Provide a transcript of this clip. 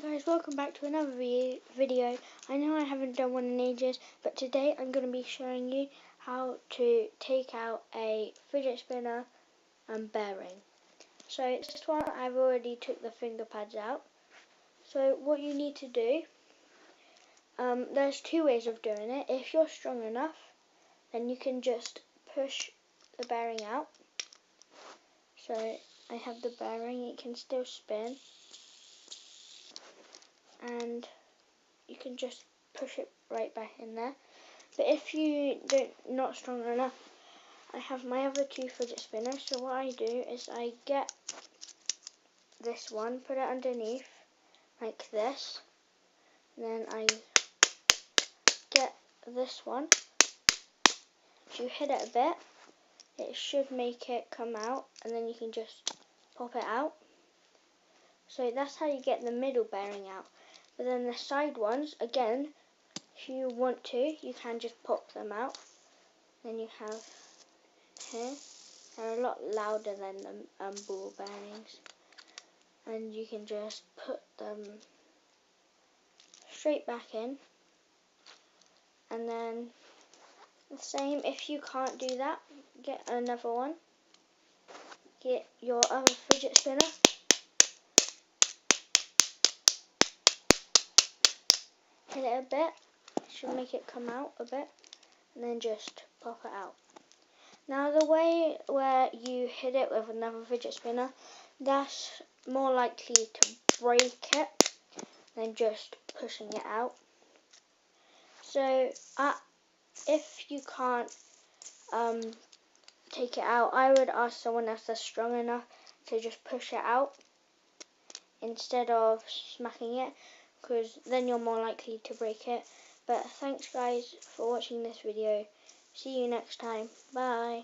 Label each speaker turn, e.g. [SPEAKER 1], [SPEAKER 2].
[SPEAKER 1] Hi guys, welcome back to another video. I know I haven't done one in ages, but today I'm going to be showing you how to take out a fidget spinner and bearing. So this one I've already took the finger pads out. So what you need to do, there's two ways of doing it. If you're strong enough, then you can just push the bearing out. So I have the bearing, it can still spin. And you can just push it right back in there. But if you not strong enough, I have my other two fidget spinners. So what I do is I get this one, put it underneath like this, then I get this one. If you hit it a bit, it should make it come out, and then you can just pop it out. So that's how you get the middle bearing out. But then the side ones, again, if you want to, you can just pop them out. Then you have here, they're a lot louder than the ball bearings. And you can just put them straight back in. And then the same, if you can't do that, get another one. Get your other fidget spinner. Hit it a bit, should make it come out a bit, and then just pop it out. Now the way where you hit it with another fidget spinner, that's more likely to break it than just pushing it out. So if you can't take it out, I would ask someone else that's strong enough to just push it out instead of smacking it, because then you're more likely to break it. But thanks guys for watching this video. See you next time. Bye.